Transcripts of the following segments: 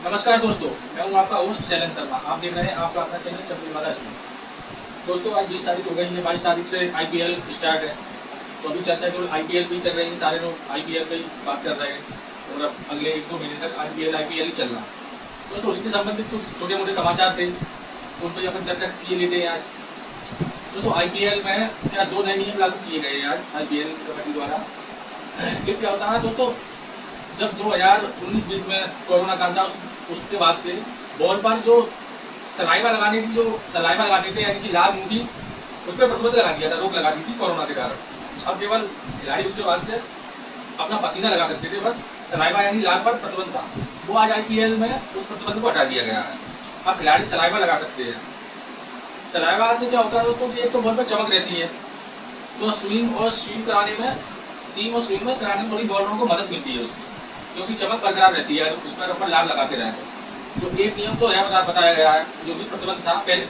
नमस्कार दोस्तों, मैं हूं आपका होस्ट शैलेंद्र शर्मा। आप देख रहे हैं आपका अपना चैनल चंद्रमाला शो। दोस्तों, आज 20 तारीख हो गई है। 22 तारीख से आईपीएल स्टार्ट है। तो अभी चर्चा केवल आईपीएल पे ही चल रही है। सारे लोग आईपीएल पे ही बात कर रहे हैं और अब अगले 1-2 महीने तक आईपीएल ही चल रहा है। तो उसी से संबंधित कुछ छोटे मोटे समाचार थे, तो उन पर अपन चर्चा किए लेते हैं आज। तो आईपीएल में क्या 2 नए नियम लागू किए गए हैं आज आईपीएल कमेटी द्वारा। ये क्या होता है दोस्तों, जब 2019-20 में कोरोना काल था उसके बाद से बॉल पर जो सलाइवा लगाते थे, यानी कि लाल मुंह की, उस पर प्रतिबंध लगा दिया था, रोक लगा दी थी कोरोना के कारण। अब केवल खिलाड़ी उसके बाद से अपना पसीना लगा सकते थे, बस सलाइवा यानी लाल पर प्रतिबंध था। वो आज आईपीएल में उस प्रतिबंध को हटा दिया गया है। अब खिलाड़ी सलाइवा लगा सकते हैं। सलाइवा से क्या होता है दोस्तों कि एक तो बॉल पर चमक रहती है, तो सीम और स्विंग में कराने में थोड़ी बॉलरों को मदद मिलती है उससे, क्योंकि चमक बरकरार रहती है उस पर अपन लाभ लगाते रहे। तो एक नियम तो है बताया गया है, जो भी प्रतिबंध था पहले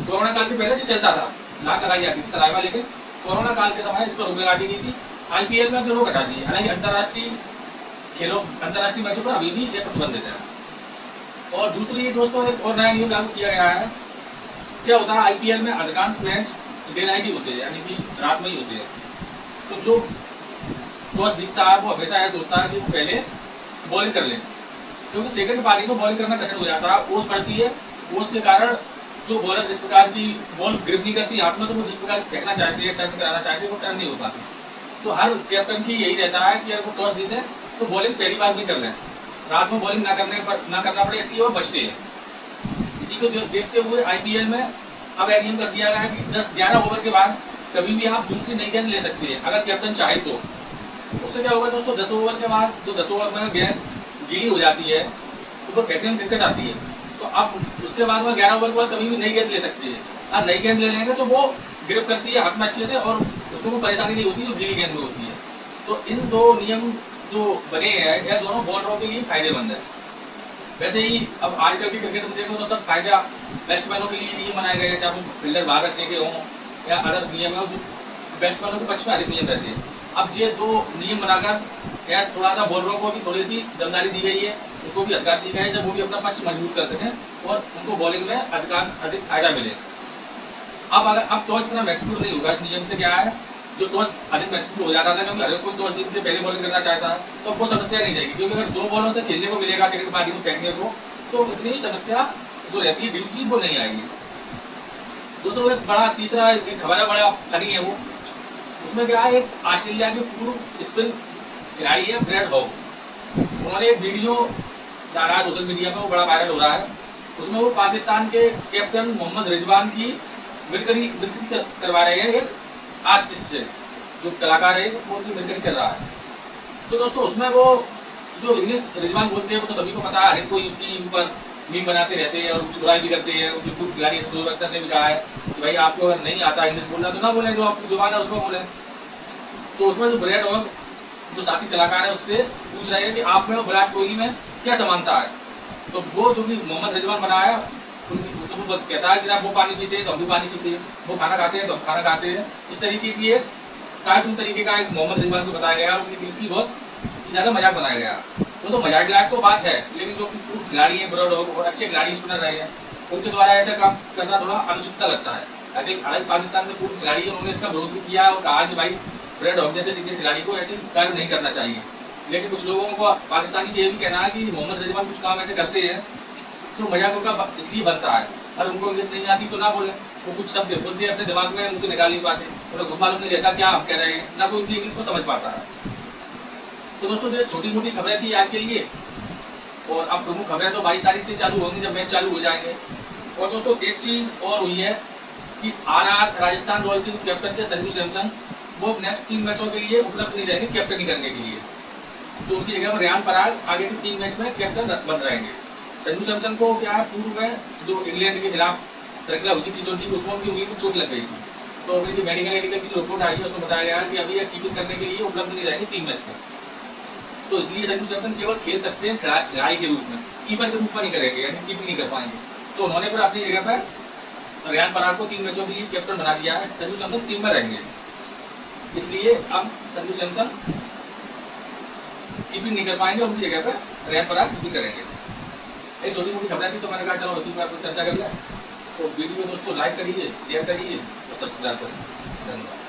कोरोना काल के पहले से चलता था, लाभ लगाई जाती थी सलाइवा, लेकिन कोरोना काल के समय इस पर रोक लगा दी गई थी। आईपीएल में जो रोक हटा दी है। हालांकि अंतर्राष्ट्रीय मैचों पर अभी भी ये प्रतिबंधित है। और दूसरी दोस्तों, एक और नया नियम लागू किया गया है। क्या होता है, आईपीएल में अधिकांश मैच डे नाइट ही होते हैं, यानी कि रात में ही होते हैं। तो जो टॉस जीतता है वो हमेशा यह सोचता है कि वो पहले बॉलिंग कर ले, क्योंकि सेकंड पारी में बॉलिंग करना कठिन हो जाता है। ओस पड़ती है, ओस के कारण जो बॉलर जिस प्रकार की बॉल ग्रिप नहीं करती हाथ में, तो वो जिस प्रकार फेंकना चाहते हैं, टर्न कराना चाहते हैं, वो टर्न नहीं हो पाती। तो हर कैप्टन की यही रहता है कि अगर वो टॉस जीते तो बॉलिंग पहली बार भी कर लें, रात में बॉलिंग ना करना पड़े, इसलिए वो बचते हैं। इसी को देखते हुए आईपीएल में अब एक नियम कर दिया गया है कि 10-11 ओवर के बाद कभी भी आप दूसरी नई गेंद ले सकते हैं, अगर कैप्टन चाहे तो। उससे क्या होगा दोस्तों, 10 ओवर के बाद जो 10 ओवर में गेंद गीली हो जाती है तो वो फेंकने में दिक्कत आती है। तो अब उसके बाद में 11 ओवर के बाद कभी भी नई गेंद ले सकते हैं। और नई गेंद ले लेंगे तो वो ग्रिप करती है हाथ में अच्छे से, और उसको कोई परेशानी नहीं होती जो गीली गेंद में होती है। तो इन 2 नियम जो बने हैं, यह दोनों बॉलरों के लिए फायदेमंद है। वैसे ही अब आजकल की क्रिकेट में देखो तो सब फायदा बैट्समैनों के लिए नियम बनाए गए हैं, चाहे वो फील्डर बाहर रखने के हों या अदर नियम है, जो बैट्समैनों के पक्ष में अधिक नियम रहते हैं। अब ये 2 नियम बनाकर या थोड़ा सा बॉलरों को भी थोड़ी सी दमदारी दी गई है, उनको भी अधिकार दी गई है, जब वो भी अपना पक्ष मजबूत कर सकें और उनको बॉलिंग में अधिक फायदा मिले। अब टॉस इतना महत्वपूर्ण नहीं होगा। इस नियम से क्या है, जो टॉस अधिक महत्वपूर्ण हो जाता था, क्योंकि हर एक कोई टॉस जीत के पहले बॉलिंग करना चाहता है, तो वो समस्या नहीं रहेगी, क्योंकि अगर 2 बॉलों से खेलने को मिलेगा सेकंड पारी को फेंकने को, तो इतनी समस्या जो रहती है ड्यूटी वो नहीं आएगी। दोस्तों, एक बड़ा तीसरा खबर है, बड़ा फनी है वो। उसमें क्या है, एक ऑस्ट्रेलिया के पूर्व स्पिन खिलाड़ी है ब्रैड हॉग, उन्होंने एक वीडियो डाला है सोशल मीडिया पर, वो बड़ा वायरल हो रहा है। उसमें वो पाकिस्तान के कैप्टन मोहम्मद रिजवान की मिरकरी करवा रहे हैं, एक आर्टिस्ट से, जो कलाकार है वो उनकी मिरकरी कर रहा है। तो दोस्तों, उसमें वो जो इंग्लिश रिजवान बोलते हैं वो तो सभी को पता है, हर एक कोई उसकी ऊपर मीम बनाते रहते हैं और उनकी बुराई भी करते हैं। उनकी पूर्व खिलाड़ी सूरज अख्तर ने भी कहा है कि भाई आपको अगर नहीं आता इंग्लिश बोलना तो ना बोले, जो आपकी जुबान है उसको बोले। तो उसमें जो ब्रैड हॉग जो साथी कलाकार है उससे पूछ रहे हैं कि आप में और विराट कोहली में क्या समानता है। तो वो जो भी मोहम्मद रिजवान बनाया, उनको वो कहता है कि आप वो पानी पीते हैं तो हम भी पानी पीते हैं, वो खाना खाते हैं तो हम खाना खाते हैं। इस तरीके की एक कार्टून तरीके का एक मोहम्मद रिजवान को बताया गया और उनकी इंग्लिश की बहुत ज़्यादा मजाक बनाया गया। तो मजाक लायक तो बात है, लेकिन जो पूर्व खिलाड़ी हैं, ब्रैड हॉग और अच्छे खिलाड़ी स्पिनर रहे हैं, उनके द्वारा ऐसा काम करना थोड़ा अनुचित सा लगता है। हालांकि पाकिस्तान के पूर्व खिलाड़ी है, उन्होंने इसका विरोध भी किया और कहा कि भाई ब्रैड हॉग जैसे सीनियर खिलाड़ी को ऐसे कार्य नहीं करना चाहिए। लेकिन कुछ लोगों को पाकिस्तानी ये भी कहना है कि मोहम्मद रिजवान कुछ काम ऐसे करते हैं जो मजाक उनका इसलिए बनता है, अगर उनको इंग्लिश नहीं आती तो ना बोले, वो कुछ शब्द बोलते हैं अपने दिमाग में, उनसे निकाल नहीं पाते, उन्हें खुद मालूम नहीं रहता क्या हम कह रहे हैं, ना कोई उनकी इंग्लिश को समझ पाता है। तो दोस्तों, ये छोटी मोटी खबरें थी आज के लिए, और अब प्रमुख खबरें तो 22 तारीख से चालू होंगी, जब मैच चालू हो जाएंगे। और दोस्तों, एक चीज़ और हुई है कि आरआर राजस्थान रॉयल्स के कैप्टन थे संजू सैमसन, वो नेक्स्ट 3 मैचों के लिए उपलब्ध नहीं रहेंगे कैप्टनी करने के लिए। तो उनकी जगह पर रेयान पराग आगे के 3 मैच में कैप्टन बन रहेंगे। संजू सैमसन को क्या है, पूर्व में जो इंग्लैंड के खिलाफ श्रृंखला हुई थी T20, उसमें उनकी उंगली को चोट लग गई थी। तो उनकी मेडिकल की जो रिपोर्ट आई है उसमें बताया गया है कि अभी यह कीपिंग करने के लिए उपलब्ध नहीं रहेंगे 3 मैच तक। तो इसलिए संजू सैमसन केवल खेल सकते हैं खिलाड़ी के रूप में, कीपर के रूप में नहीं करेंगे, यानी कीपिंग नहीं कर पाएंगे। तो उन्होंने फिर अपनी जगह पर रेयान पराग को 3 मैचों के लिए कैप्टन बना दिया है। संजू सैमसन टीम में रहेंगे, इसलिए अब संजू सैमसन कीपिंग नहीं कर पाएंगे, उनकी जगह पर रेयान पराग कीपिंग करेंगे। एक छोटी मोटी खबरें थी तो मैंने कहा चलो उसी पर चर्चा कर लें। तो वीडियो दोस्तों लाइक करिए, शेयर करिए और सब्सक्राइब करिए। धन्यवाद।